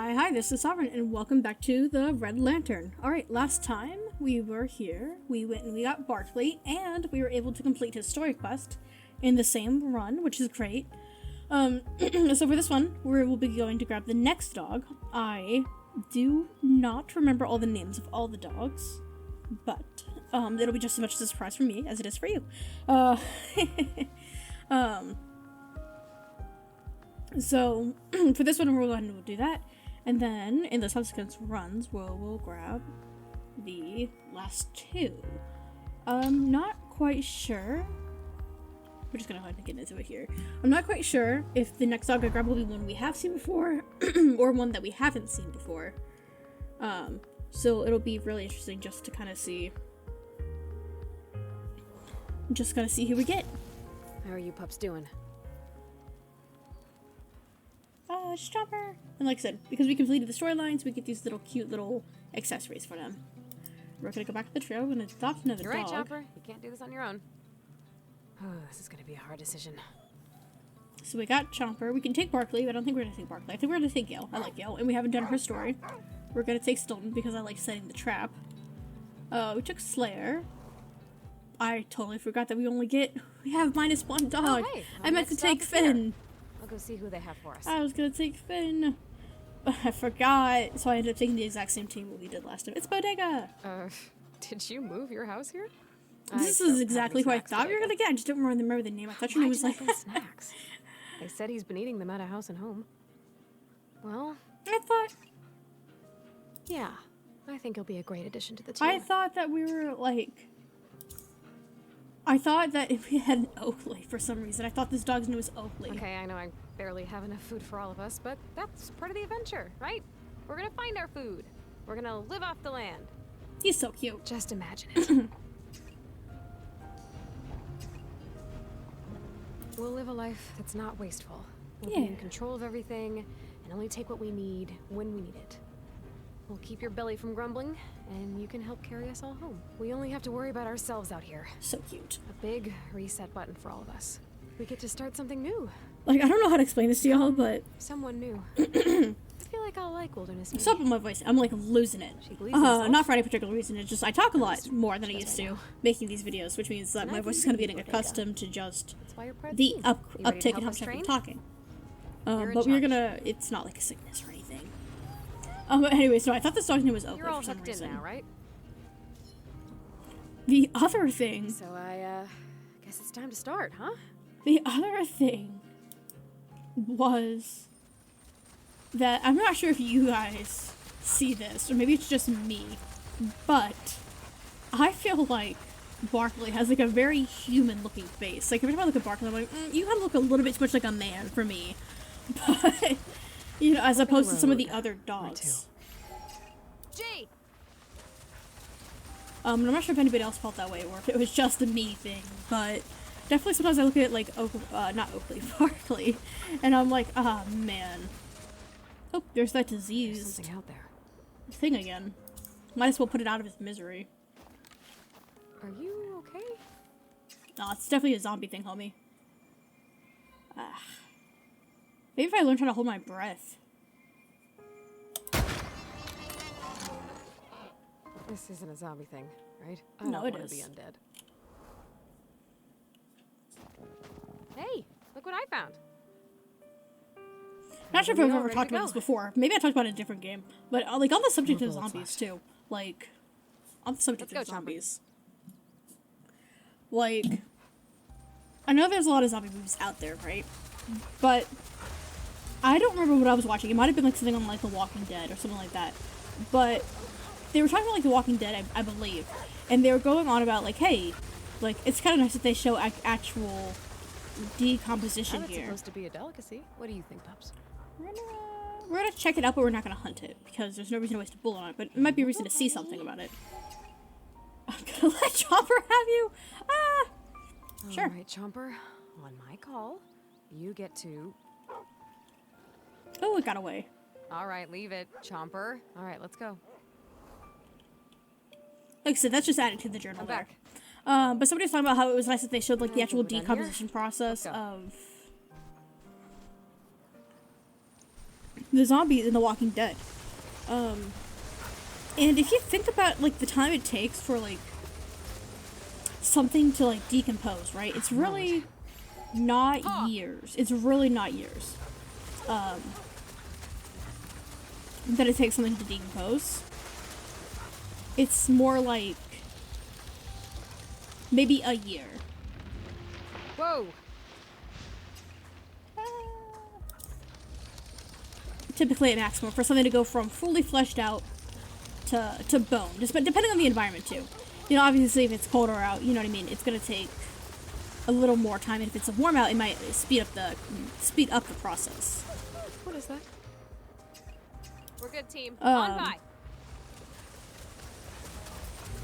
Hi, this is Sovereign, and welcome back to the Red Lantern. Alright, last time we were here, we went and we got Barkley, and we were able to complete his story quest in the same run, which is great. So for this one, we'll be going to grab the next dog. I do not remember all the names of all the dogs, but it'll be just as much a surprise for me as it is for you. So for this one, we're going to do that. And then, in the subsequent runs, we'll grab the last two. Not quite sure. We're just gonna go ahead and get into it here. I'm not quite sure if the next dog I grab will be one we have seen before, or one that we haven't seen before. So it'll be really interesting just to kind of see. Just gotta see who we get. How are you pups doing? Oh, it's Chopper! And like I said, because we completed the storylines, we get these little cute little accessories for them. We're gonna go back to the trail, we're gonna adopt another dog. You're right, Chopper. You can't do this on your own. Oh, this is gonna be a hard decision. So we got Chomper. We can take Barkley, but I don't think we're gonna take Barkley. I think we're gonna take Gale. I like Gale, and we haven't done her story. We're gonna take Stilton because I like setting the trap. We took Slayer. I totally forgot that we have -1 dog. Oh, hey, I meant to take Finn. I'll go see who they have for us. I was gonna take Finn, but I forgot, so I ended up taking the exact same team we did last time. It's Bodega! Did you move your house here? This is exactly who I thought we were gonna get. I just don't remember the name. I thought your name was like... snacks. They said he's been eating them at a house and home. Well... I thought... Yeah, I think he'll be a great addition to the team. I thought that we were, like... I thought that if we had an Oakley for some reason. I thought this dog's name was Oakley. Okay, I know I barely have enough food for all of us, but that's part of the adventure, right? We're gonna find our food. We're gonna live off the land. He's so cute. Just imagine it. We'll live a life that's not wasteful. We'll be in control of everything and only take what we need when we need it. We'll keep your belly from grumbling, and you can help carry us all home. We only have to worry about ourselves out here. So cute. A big reset button for all of us. We get to start something new. Like, I don't know how to explain this to y'all, but... Someone new. I feel like I'll like wilderness. Stop with my voice. I'm, like, losing it. Not for any particular reason. It's just I talk a lot more than I used to making these videos, which means that my voice is kind of getting accustomed to just the uptick in how much I'm talking. But we're gonna... It's not like a sickness or anything. But anyways, no, I thought this dog's name was Oakley for some reason. You're all hooked in now, right? The other thing... So I, guess it's time to start, huh? The other thing was that I'm not sure if you guys see this, or maybe it's just me, but I feel like Barkley has like a very human-looking face. Like every time I look at Barkley, I'm like, you kind of look a little bit too much like a man for me, but you know, as opposed to some of the other dogs. Jay. I'm not sure if anybody else felt that way, or if it was just a me thing, but definitely sometimes I look at it like not Oakley, Barkley, and I'm like, ah, man. Oh, there's that disease. There's something out there. Thing again. Might as well put it out of its misery. Are you okay? No, it's definitely a zombie thing, homie. Maybe if I learned how to hold my breath. This isn't a zombie thing, right? No, it is. I don't want to be undead. Hey, look what I found. Not sure if I've ever talked about this before. Maybe I talked about it in a different game. But, like, on the subject of zombies, too. Like, on the subject of zombies. Like, I know there's a lot of zombie movies out there, right? But I don't remember what I was watching. It might have been, like, something on, like, The Walking Dead or something like that. But they were talking about, like, The Walking Dead, I believe. And they were going on about, like, hey, like, it's kind of nice that they show actual decomposition here. It's supposed to be a delicacy. What do you think, pups? We're gonna check it out, but we're not gonna hunt it because there's no reason to waste a bullet on it. But it might be a reason to see something about it. I'm gonna let Chomper have you. Sure. All right, Chomper. On my call, you get to. Oh, it got away. All right, leave it, Chomper. All right, let's go. Like I said, that's just added to the journal there. But somebody was talking about how it was nice that they showed like the actual decomposition process of the zombies in The Walking Dead. And if you think about like the time it takes for like something to like decompose, right? It's really not years. It's really not years. That it takes something to decompose. It's more like maybe a year. Whoa. Typically a maximum for something to go from fully fleshed out to bone, just but depending on the environment too. You know, obviously if it's colder out, you know what I mean, it's gonna take a little more time, and if it's warm out, it might speed up the process. What is that? We're good, team. On by.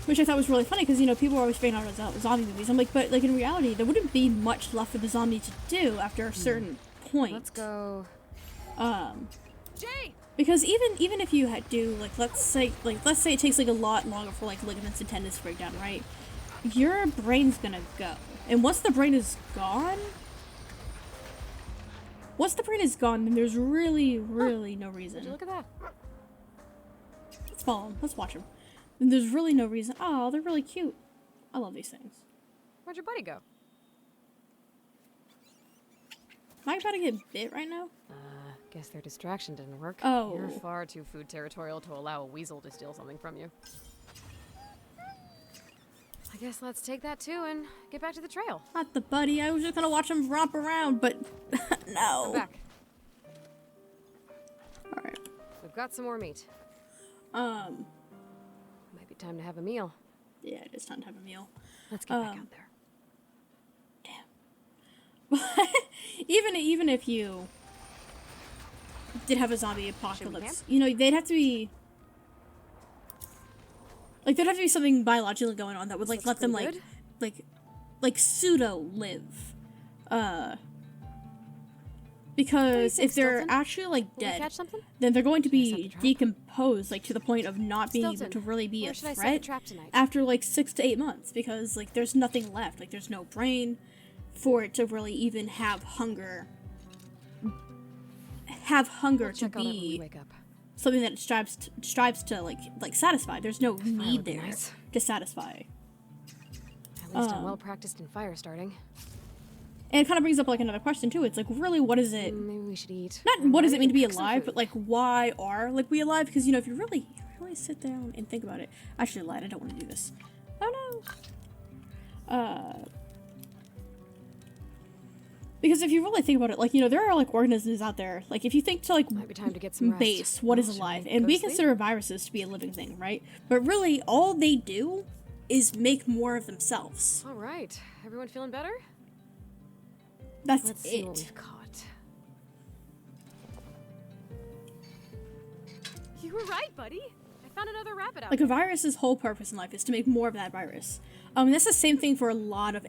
Which I thought was really funny because, you know, people are always freaking out about zombie movies. I'm like, but like in reality, there wouldn't be much left for the zombie to do after a certain point. Let's go. Jay. Because even if you do like let's say it takes like a lot longer for like ligaments and tendons to break down, right? Your brain's gonna go, and once the brain is gone, then there's really no reason. Would you look at that? Let's follow him. Let's watch him. And there's really no reason. Oh, they're really cute. I love these things. Where'd your buddy go? Am I about to get bit right now? Guess their distraction didn't work. Oh. You're far too food territorial to allow a weasel to steal something from you. I guess let's take that too and get back to the trail. Not the buddy. I was just gonna watch him romp around, but no. Come back. Alright. We've got some more meat. Might be time to have a meal. Yeah, it is time to have a meal. Let's get back out there. Damn. even if you did have a zombie apocalypse, you know, they'd have to be like there'd have to be something biologically going on that would like let them like pseudo live. Because if they're actually like dead, then they're going to be decomposed like to the point of not being able to really be a threat after like 6 to 8 months, because like there's nothing left, like there's no brain for it to really even have hunger to be something that it strives to like satisfy. There's no need there to satisfy. At least I'm well practiced in fire starting. And it kind of brings up like another question too. It's like, really, what is it? Maybe we should eat. Not what does it mean to be alive, but like why are like we alive? Because, you know, if you really sit down and think about it. I actually lied. I don't want to do this. Oh no. Because if you really think about it, like, you know, there are like organisms out there. Like if you think to like might be time to get some base, what is alive? And we consider viruses to be a living thing, right? But really, all they do is make more of themselves. All right, everyone feeling better? Let's see what we've caught. You were right, buddy. I found another rabbit out Like a virus's whole purpose in life is to make more of that virus. And that's the same thing for a lot of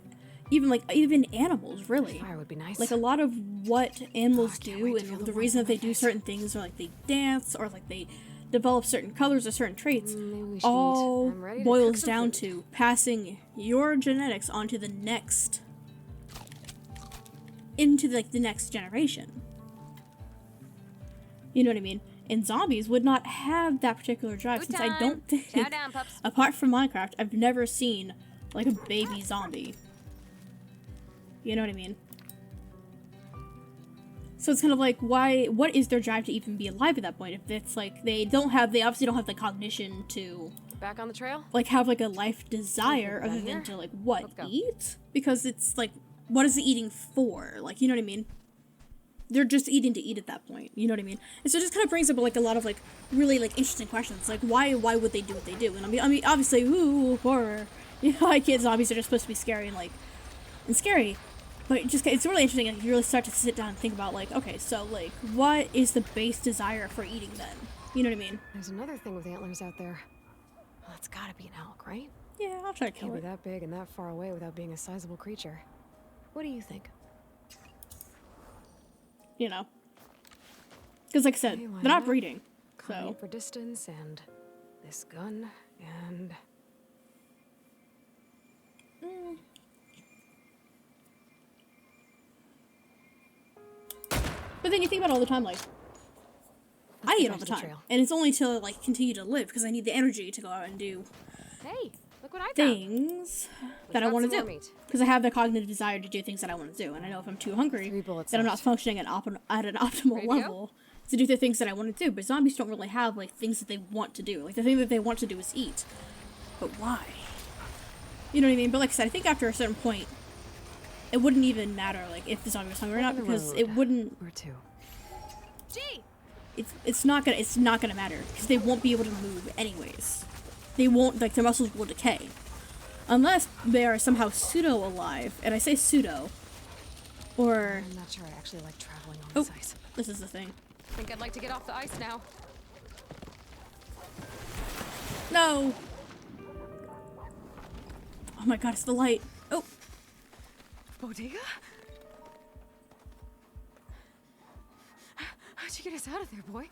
even animals, really. Fire would be nice. Like a lot of what animals do and the reason that they do certain things, or like they dance, or like they develop certain colors or certain traits, all boils down to passing your genetics onto the next into like the next generation. You know what I mean? And zombies would not have that particular drive, since I don't think, apart from Minecraft, I've never seen like a baby zombie. You know what I mean? So it's kind of like, what is their drive to even be alive at that point? If it's like they obviously don't have the cognition to back on the trail, like have like a life desire other than to like eat, because it's like, what is the eating for? Like, you know what I mean? They're just eating to eat at that point. You know what I mean? And so it just kind of brings up like a lot of like really like interesting questions. Like why would they do what they do? And I mean obviously, ooh, horror. You know, like kids zombies are just supposed to be scary and scary. But it's really interesting, and you really start to sit down and think about like, okay, so like what is the base desire for eating then? You know what I mean? There's another thing with antlers out there. Well, it's gotta be an elk, right? Yeah, I'll try to kill it. Can't be that big and that far away without being a sizable creature. What do you think? You know, because like I said, they're not breeding. So for distance and this gun and. But then you think about it all the time, like, I eat all the time. And it's only to, like, continue to live, because I need the energy to go out and do Hey, look what I found. things that I want to do. Because I have the cognitive desire to do things that I want to do. And I know if I'm too hungry, then I'm not functioning at an optimal level to do the things that I want to do. But zombies don't really have, like, things that they want to do. Like, the thing that they want to do is eat. But why? You know what I mean? But like I said, I think after a certain point, it wouldn't even matter, like, if the zombie was hungry or not, because it wouldn't... Where to? Gee! It's not gonna matter, because they won't be able to move anyways. They won't, like, their muscles will decay. Unless they are somehow pseudo-alive, and I say pseudo, or... I'm not sure I actually like traveling on this ice. This is the thing. I think I'd like to get off the ice now. No! Oh my god, it's the light. Oh! Bodega? How'd you get us out of there, boy?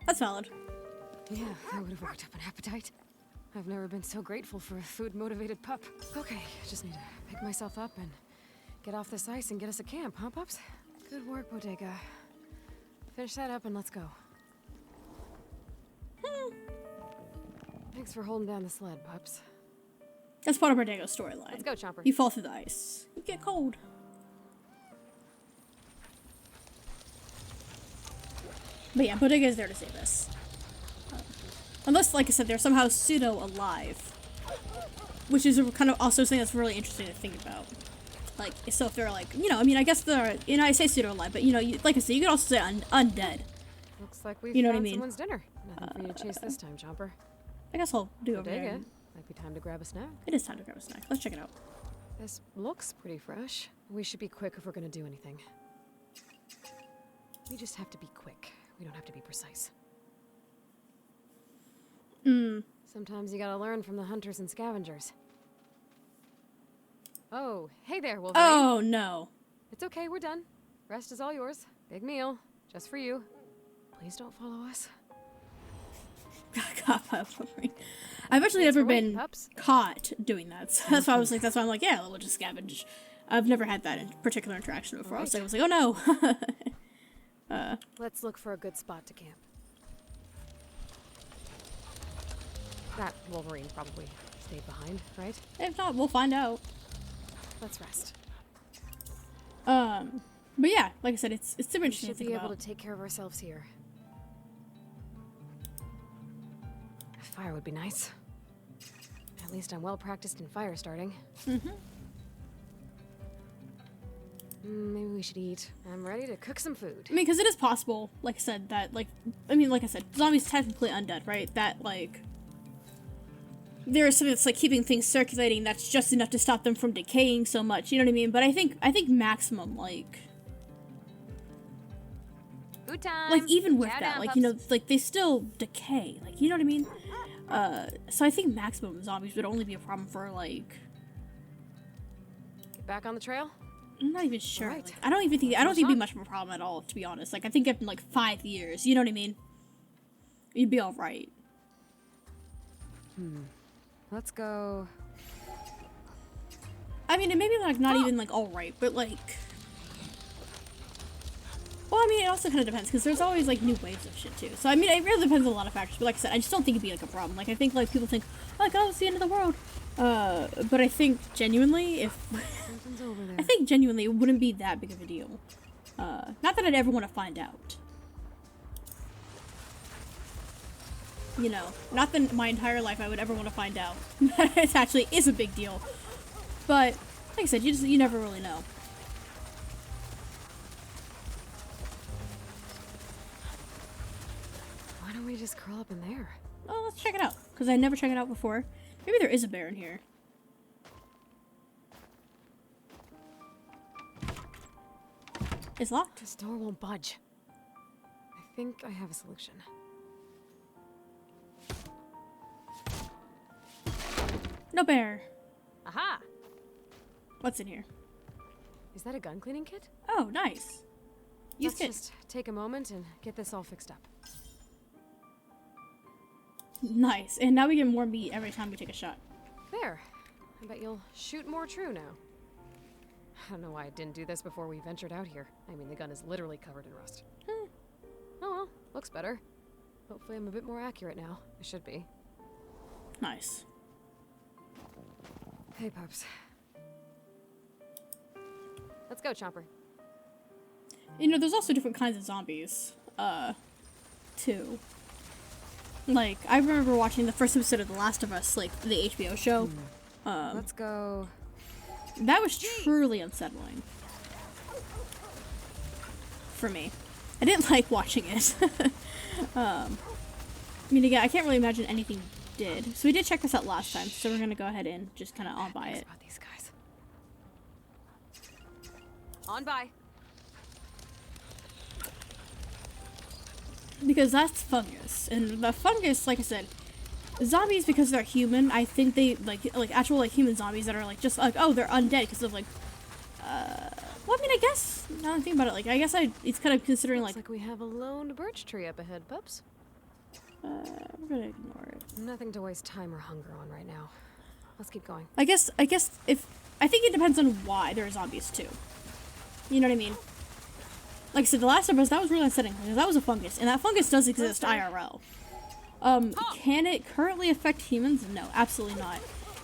That's valid. Yeah, that would have worked up an appetite. I've never been so grateful for a food-motivated pup. Okay, I just need to pick myself up and get off this ice and get us a camp, huh, pups? Good work, Bodega. Finish that up and let's go. Thanks for holding down the sled, pups. That's part of Bodega's storyline. Let's go, Chomper. You fall through the ice. You get cold. But yeah, Bodega is there to save us. Unless, like I said, they're somehow pseudo-alive. Which is kind of also something that's really interesting to think about. Like, so if they're like, you know, I mean, I guess they're, you know, I say pseudo-alive, but, you know, like I said, you could also say undead. Looks like we've you know found what I mean? someone's dinner. Nothing for you to chase this time, Chomper. I guess I'll do it over Bodega. there. Might be time to grab a snack. It is time to grab a snack. Let's check it out. This looks pretty fresh. We should be quick if we're gonna do anything. We just have to be quick. We don't have to be precise. Sometimes you gotta learn from the hunters and scavengers. Oh, hey there, Wolverine. Oh, no. It's okay, we're done. Rest is all yours. Big meal. Just for you. Please don't follow us. Caught by a Wolverine. I've actually never been caught doing that. So that's why I was like, that's why I'm like, yeah, we'll just scavenge. I've never had that particular interaction before. Right. So I was like, oh no. Let's look for a good spot to camp. That Wolverine probably stayed behind, right? If not, we'll find out. Let's rest. But yeah, like I said, it's super interesting to think about. We should be able to take care of ourselves here. A fire would be nice. At least I'm well practiced in fire starting. Maybe we should eat. I'm ready to cook some food. I mean, because it is possible, like I said, that, like, I mean, like I said, zombies technically undead, right? That, like, there is something that's, like, keeping things circulating that's just enough to stop them from decaying so much, you know what I mean? But I think maximum, like... Food time! Like, even with that, like, you know, like, they still decay, like, you know what I mean? So I think maximum zombies would only be a problem for, like... Get back on the trail? I'm not even sure. Right. Like, I don't think it'd be much of a problem at all, to be honest. Like, I think in, like, 5 years, you know what I mean? You'd be alright. Let's go... I mean, it may be, like, not even, like, alright, but, like... Well, I mean, it also kind of depends, because there's always, like, new waves of shit, too. So, I mean, it really depends on a lot of factors, but like I said, I just don't think it'd be, like, a problem. Like, I think, like, people think, like, oh, it's the end of the world. But I think, genuinely, Something's over there. I think, genuinely, it wouldn't be that big of a deal. Not that I'd ever want to find out. You know, not that my entire life I would ever want to find out that it actually is a big deal. But, like I said, you never really know. Why don't we just curl up in there? Oh, let's check it out, because I never checked it out before. Maybe there is a bear in here. It's locked. This door won't budge. I think I have a solution. No bear. Aha! What's in here? Is that a gun cleaning kit? Oh, nice. Let's just take a moment and get this all fixed up. Nice. And now we get more meat every time we take a shot. There. I bet you'll shoot more true now. I don't know why I didn't do this before we ventured out here. I mean, the gun is literally covered in rust. Oh well, looks better. Hopefully I'm a bit more accurate now. I should be. Nice. Hey, pups. Let's go, Chomper. You know, there's also different kinds of zombies, too. Like, I remember watching the first episode of The Last of Us, like, the HBO show. Let's go. That was truly unsettling. For me. I didn't like watching it. I mean, again, I can't really imagine anything did. So we did check this out last time, so we're gonna go ahead and just kind of on by it. About these guys. On by. Because that's fungus, and the fungus, like I said, zombies, because they're human, I think they like actual like human zombies that are like just like, oh, they're undead because of like well, I mean, I guess now that I think about it, like I guess it's kind of considering Looks like we have a lone birch tree up ahead, pups. we're gonna ignore it. Nothing to waste time or hunger on right now. Let's keep going. I guess if I think it depends on why there are zombies too. You know what I mean? Like I said, The Last of Us, that was really unsettling because that was a fungus, and that fungus does exist IRL. Can it currently affect humans? No, absolutely not.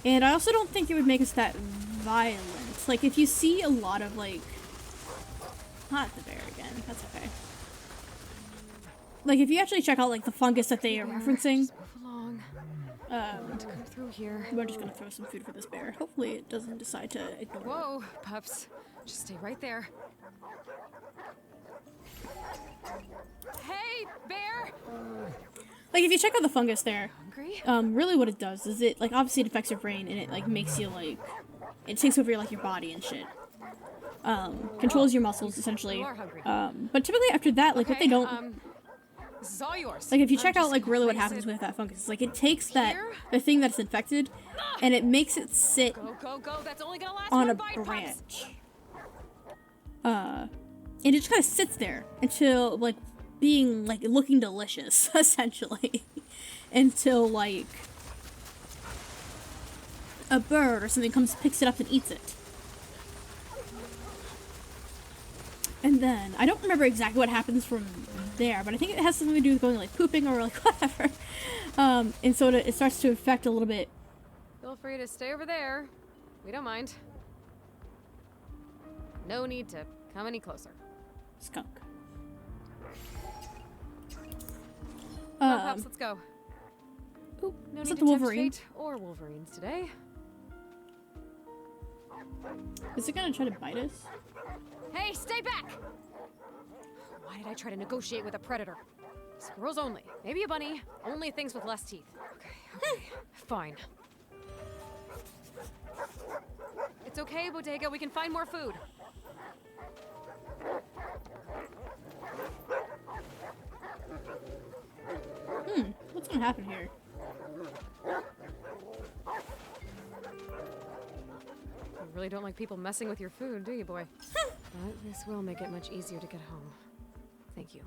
And I also don't think it would make us that violent. Like, if you see a lot of, like... Not the bear again. That's okay. Like, if you actually check out, like, the fungus that they are referencing... Just move along. To come through here. We're just gonna throw some food for this bear. Hopefully it doesn't decide to ignore it. Whoa, pups. Just stay right there. Hey, bear! Like, if you check out the fungus there, Hungry? really what it does is it, like, obviously it affects your brain, and it, like, makes you, like, it takes over, like, your body and shit. Controls your muscles, essentially. You are hungry. But typically after that, like, what they don't... This is all yours. Like, if you check I'm out, just like, really what gonna happens place with that fungus, like, it takes that, here? the thing that's infected, and it makes it sit Go, go, go. That's only gonna last on one a bite, pups. branch. And it just kind of sits there until, like, being, like, looking delicious, essentially. Until, like, a bird or something comes, picks it up and eats it. And then, I don't remember exactly what happens from there, but I think it has something to do with going, like, pooping or, like, whatever. And so it starts to affect a little bit. Feel free to stay over there. We don't mind. No need to come any closer. Skunk. Come on, pups, let's go. Ooh, No is need that to the tempt Wolverine? fate or Wolverines today. Is it gonna try to bite us? Hey, stay back! Why did I try to negotiate with a predator? Squirrels only. Maybe a bunny. Only things with less teeth. Okay. Fine. It's okay, Bodega. We can find more food. What's gonna happen here? You really don't like people messing with your food, do you, boy? But this will make it much easier to get home. Thank you.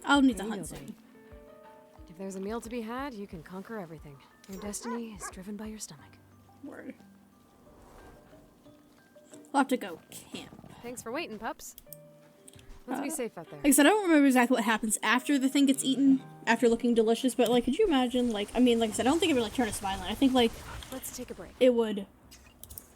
I'll need the There you hunt go, soon. buddy. If there's a meal to be had, you can conquer everything. Your destiny is driven by your stomach. Word. We'll have to go camp. Thanks for waiting, pups. Let's be safe out there. Like I said, I don't remember exactly what happens after the thing gets eaten, after looking delicious, but, like, could you imagine, like, I mean, like I said, I don't think it would, like, turn us violent. I think, like, Let's take a break. it would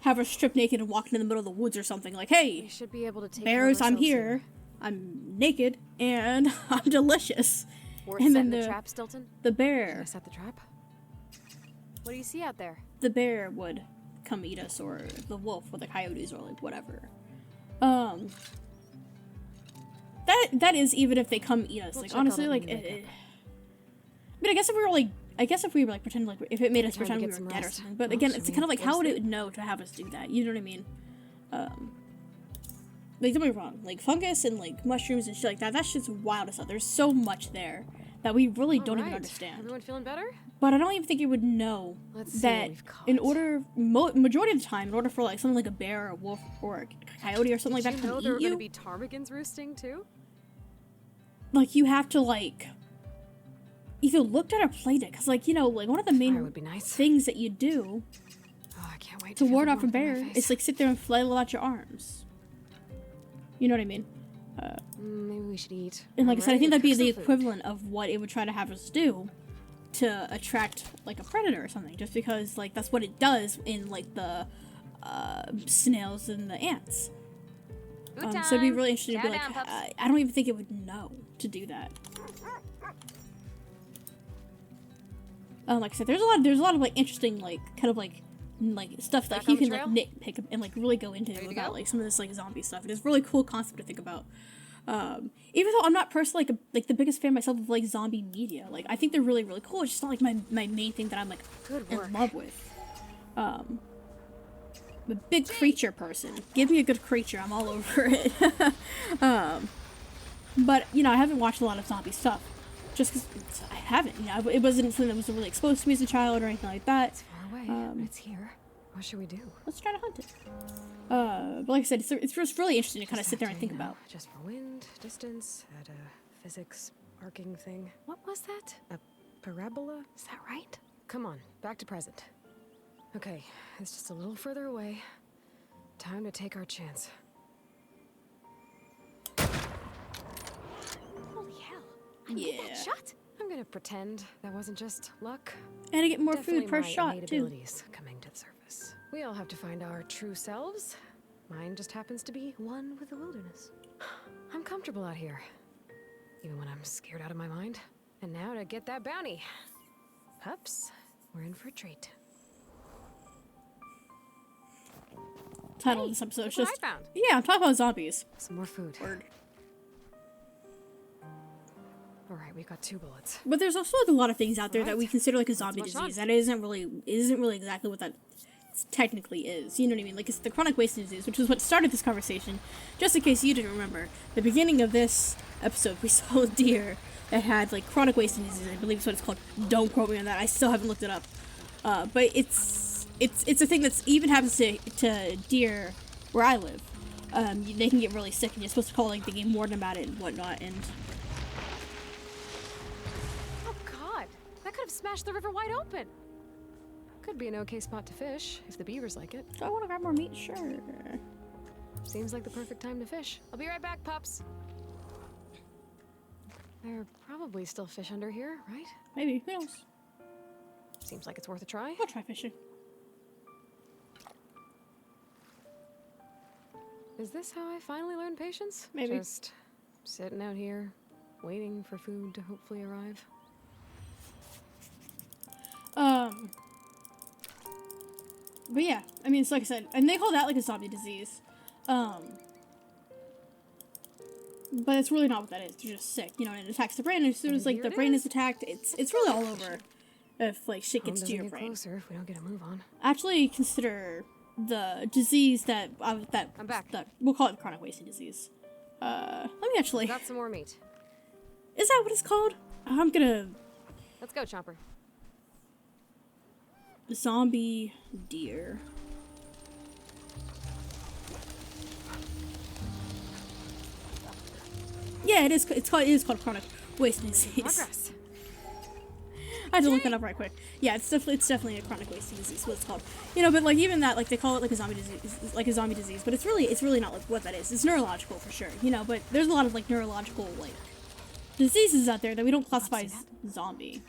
have us stripped naked and walking in the middle of the woods or something. Like, hey, We should be able to take bears, care of I'm ourselves here. I'm naked, and I'm delicious. Worth And setting then the trap, Stilton? the Can I bear, set the trap? What do you see out there? the bear would come eat us, or the wolf, or the coyotes, or, like, whatever. That is even if they come eat us. We'll Like, check honestly, on like, it when we wake I mean, I guess if we were like, pretend like, if it made us Time to pretend we get were some dead or rest. something. But Well, again, should it's we kind of like, go to how would sleep? it know to have us do that? You know what I mean? Like, don't get me wrong. Like, fungus and, like, mushrooms and shit like that, that's just wild as hell. There's so much there that we really don't even Alright. understand. Everyone feeling better? But I don't even think it would know Let's see that what we've caught. in order, majority of the time, in order for, like, something like a bear or a wolf or a coyote or something like that Did to you know come there were eat going you, to be ptarmigans roosting too? like, you have to, like, if you looked at or played it, because like, you know, like one of the main would be nice. things that you do I can't wait to feel ward the off a warmth on my bear face. is like sit there and flail out your arms. You know what I mean? Maybe we should eat. And like I I'm said, I ready think to that'd be cook the some food. equivalent of what it would try to have us do to attract like a predator or something, just because like that's what it does in like the snails and the ants. Food So it'd be time. really interesting to be Chow like, down, pups. I don't even think it would know to do that. Like I said, there's a lot of like interesting like kind of like stuff that Back you on the can like nitpick and like really go into Ready to about go? like some of this like zombie stuff. It is a really cool concept to think about. Even though I'm not personally like the biggest fan myself of like zombie media, like I think they're really really cool. It's just not like my main thing that I'm like Good in work. love with. I'm a big creature person. Give me a good creature, I'm all over it. But you know, I haven't watched a lot of zombie stuff, just because I haven't. You know, it wasn't something that was really exposed to me as a child or anything like that. It's far away. But it's here. What should we do? Let's try to hunt it. But like I said, it's just really interesting to kind of Just sit there and have think to, about. Just for wind, distance, that physics arcing thing. What was that? A parabola? Is that right? Come on, back to present. Okay, it's just a little further away. Time to take our chance. Holy hell! I made that Yeah. shot. I'm gonna pretend that wasn't just luck. And to get more Definitely food per my shot innate too. abilities coming to the surface. We all have to find our true selves. Mine just happens to be one with the wilderness. I'm comfortable out here, even when I'm scared out of my mind. And now to get that bounty. Pups, we're in for a treat. Title of this episode is Look what just I found. yeah, I'm talking about zombies. Some more food. Word. All right, we've got 2 bullets. But there's also like a lot of things out there that Alright. we consider like a zombie march on. disease that isn't really exactly what that technically is. You know what I mean? Like it's the chronic wasting disease, which is what started this conversation. Just in case you didn't remember, the beginning of this episode we saw a deer that had like chronic wasting disease. I believe is what it's called. Don't quote me on that. I still haven't looked it up. But it's a thing that's even happens to deer where I live. They can get really sick, and you're supposed to call like the game warden about it and whatnot. And Oh God, that could have smashed the river wide open. Could be an okay spot to fish if the beavers like it. do I want to grab more meat? Sure. Seems like the perfect time to fish. I'll be right back, pups. There are probably still fish under here, right? Maybe. Who knows? Seems like it's worth a try. We'll try fishing. Is this how I finally learned patience? Maybe. Just sitting out here, waiting for food to hopefully arrive. But yeah, I mean, it's like I said, and they call that like a zombie disease. But it's really not what that is. They're just sick, you know, and it attacks the brain. And as soon as like Here the it brain is. is attacked, it's really all over. If like shit Home gets to doesn't your get brain. closer if we don't get a move on. Actually, consider the disease that I'm back. we'll call it chronic wasting disease. Let me actually. Got some more meat. Is that what it's called? I'm gonna Let's go, Chomper. zombie deer. Yeah, it is. It is called chronic wasting disease. Progress. I had to look that up right quick. Yeah, it's definitely a chronic wasting disease. What it's called, you know. But like even that, like they call it like a zombie disease, but it's really not like what that is. It's neurological for sure, you know. But there's a lot of like neurological like diseases out there that we don't classify as zombie.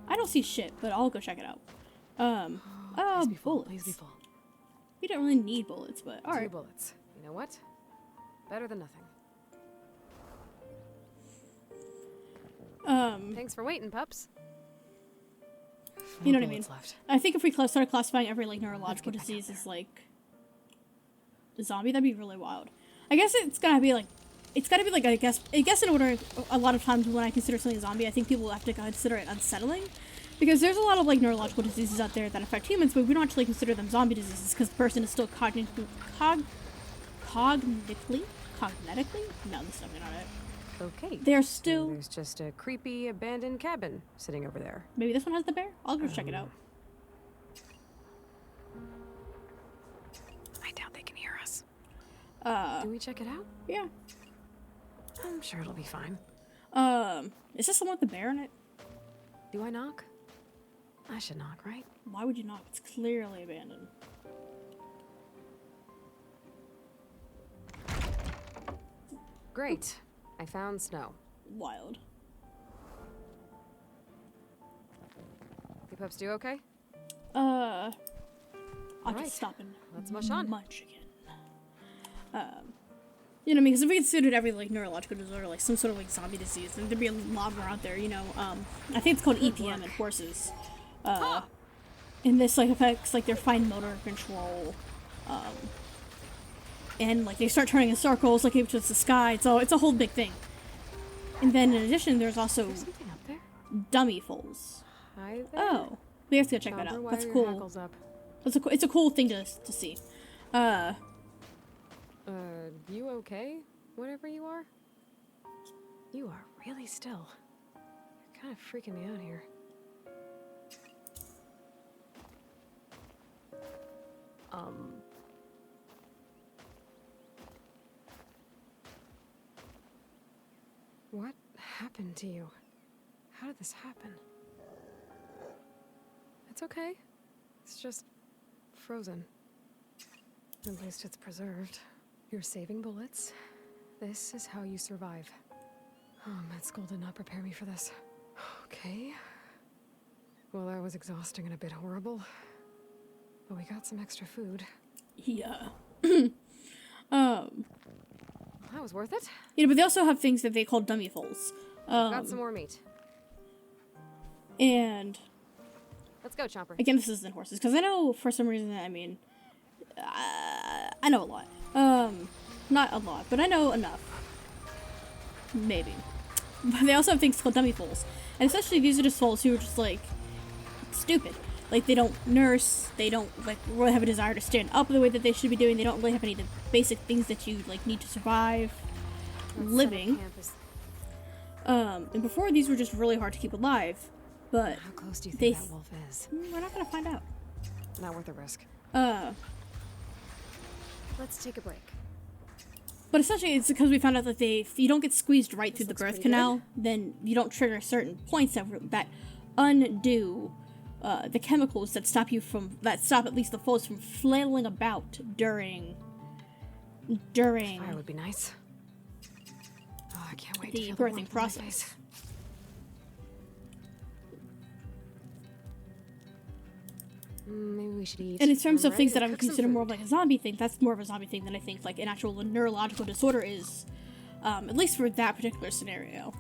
I don't see shit, but I'll go check it out. Please be full. Bullets. Please be full. We don't really need bullets, but all 2 right. bullets. You know what? Better than nothing. Thanks for waiting, pups. You know No what I mean? bullets left. I think if we started classifying every like neurological get back disease out as like a zombie, that'd be really wild. I guess it's gotta be like I guess in order. A lot of times when I consider something a zombie, I think people have to consider it unsettling, because there's a lot of like neurological diseases out there that affect humans, but we don't actually consider them zombie diseases because the person is still cognitively. No, that's definitely not it. Okay. They're So still. there's just a creepy abandoned cabin sitting over there. Maybe this one has the bear. I'll go check it out. I doubt they can hear us. Uh, Do we check it out? yeah. I'm sure it'll be fine. Is this the one with the bear in it? Do I knock? I should knock, right? Why would you knock? It's clearly abandoned. Great. I found snow. Wild. You pups do okay? I'll Alright, just stop and let's mush on. munch again. You know what I mean? Because if we considered every, like, neurological disorder, like, some sort of, like, zombie disease, then there'd be a lot more out there, you know? I think it's called EPM in horses. And this, like, affects, like, their fine motor control. And, like, they start turning in circles, like, it's just the sky. It's a whole big thing. And then, in addition, there's also Something up there? dummy foals. Hi there. Oh. We have to go check that Chomper, out. why That's are your cool. hackles up? It's a cool thing to see. You okay? Whatever you are? You are really still. You're kind of freaking me out here. What happened to you? How did this happen? It's okay. It's just frozen. At least it's preserved. You're saving bullets. This is how you survive. Oh, med school did not prepare me for this. Okay. Well, that was exhausting and a bit horrible. But we got some extra food. Yeah. That was worth it. You know, but they also have things that they call dummy foals. Got some more meat. And Let's go, Chomper. again, this isn't horses, because I know for some reason, I mean, I know a lot. Not a lot, but I know enough. Maybe. But they also have things called dummy foals. And essentially, these are just foals who are just, like, stupid. Like, they don't nurse, they don't, like, really have a desire to stand up the way that they should be doing, they don't really have any of the basic things that you, like, need to survive living. And before, these were just really hard to keep alive. But how close do you think that wolf is? we're not gonna find out. Not worth the risk. Let's take a break. But essentially, it's because we found out that if you don't get squeezed right through the looks birth pretty canal, then you don't trigger certain points that undo the chemicals that stop at least the foals from flailing about during Fire would be nice. Oh, I can't wait to the feel birthing warmth on my process. face. Maybe we should eat. And in terms I'm of things ready that to I would cook some consider more of food. like a zombie thing, that's more of a zombie thing than I think like an actual neurological disorder is, at least for that particular scenario.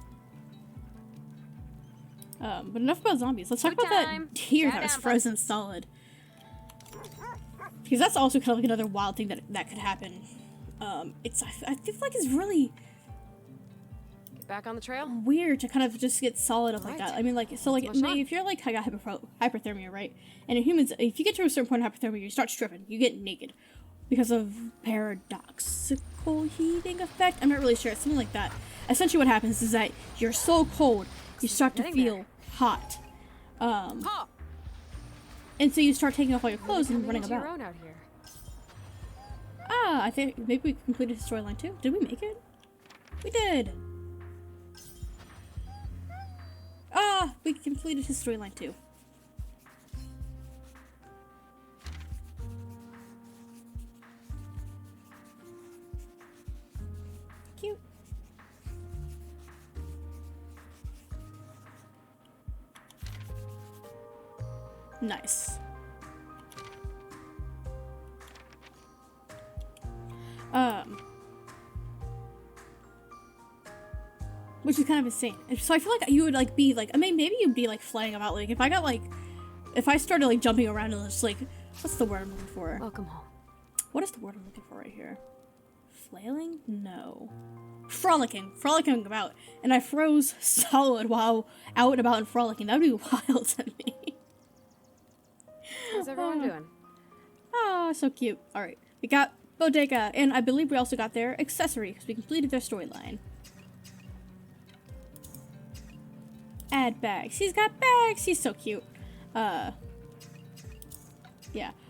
But enough about zombies. Let's talk Food about time. that deer Chow that was down, frozen solid. Because that's also kind of like another wild thing that could happen. I feel like it's really Get back on the trail. weird to kind of just get solid up like Right. that. I mean, like, so like, What's if you're like, I got hypothermia, right? And in humans, if you get to a certain point of hypothermia, you start stripping, you get naked because of paradoxical heating effect. I'm not really sure. It's something like that. Essentially, what happens is that you're so cold, you start to Getting feel there. hot. Ha! And so you start taking off all your clothes and running Coming into your about. own out here. I think maybe we completed the storyline too. Did we make it? We did. We completed his storyline too. Cute. Nice. Which is kind of insane. So I feel like you would like be like, I mean, maybe you'd be like flying about. Like if I started like jumping around and just like, what's the word I'm looking for? Welcome home. What is the word I'm looking for right here? Flailing? No. Frolicking about. And I froze solid while out and about and frolicking. That would be wild to me. How's everyone doing? Oh, so cute. Alright. We got Bodega, and I believe we also got their accessory, because we completed their storyline. Add bags. He's got bags! He's so cute. Yeah.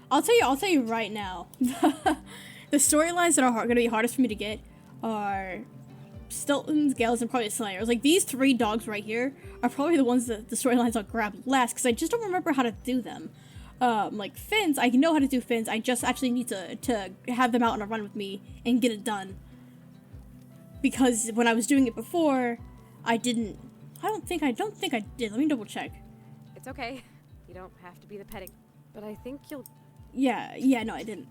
I'll tell you right now. The storylines that are gonna be hardest for me to get are Stilton's, Gales, and probably Slayers. Like, these 3 dogs right here are probably the ones that the storylines I'll grab last, because I just don't remember how to do them. Like, Finn's, I know how to do Finn's, I just actually need to have them out on a run with me and get it done. Because when I was doing it before, I don't think I did. Let me double check. It's okay. You don't have to be the petting. But I think you'll... Yeah, no, I didn't.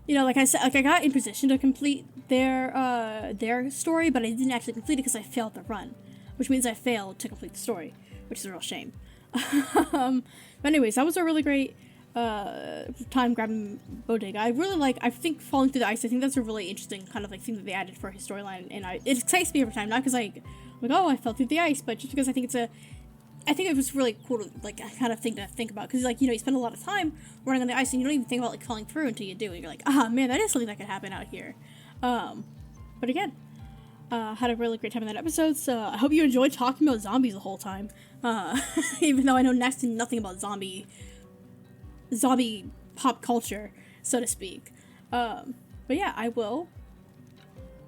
You know, like I said, like I got in position to complete their story, but I didn't actually complete it because I failed the run, which means I failed to complete the story, which is a real shame. But anyways, that was a really great time grabbing Bodega. I think Falling Through the Ice, I think that's a really interesting kind of like thing that they added for his storyline, and it excites me every time, not because like oh, I fell through the ice, but just because I think it was really cool to, like, kind of thing to think about, because, like, you know, you spend a lot of time running on the ice, and you don't even think about, like, falling through until you do, and you're like, man, that is something that could happen out here. But again, had a really great time in that episode, so I hope you enjoyed talking about zombies the whole time, even though I know next to nothing about zombie pop culture, so to speak. But yeah, I will.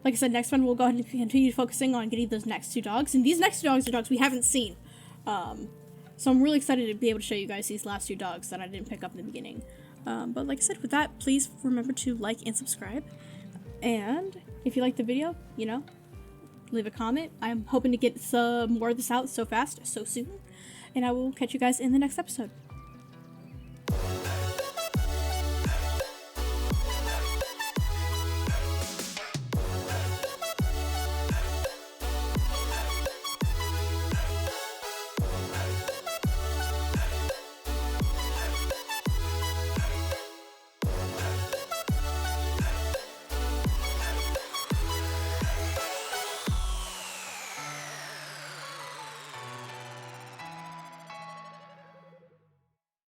Like I said, next one we'll go ahead and continue focusing on getting those next 2 dogs, and these next 2 dogs are dogs we haven't seen. So I'm really excited to be able to show you guys these last 2 dogs that I didn't pick up in the beginning. But like I said, with that, please remember to like and subscribe. And if you like the video, you know, leave a comment. I'm hoping to get some more of this out so fast, so soon. And I will catch you guys in the next episode.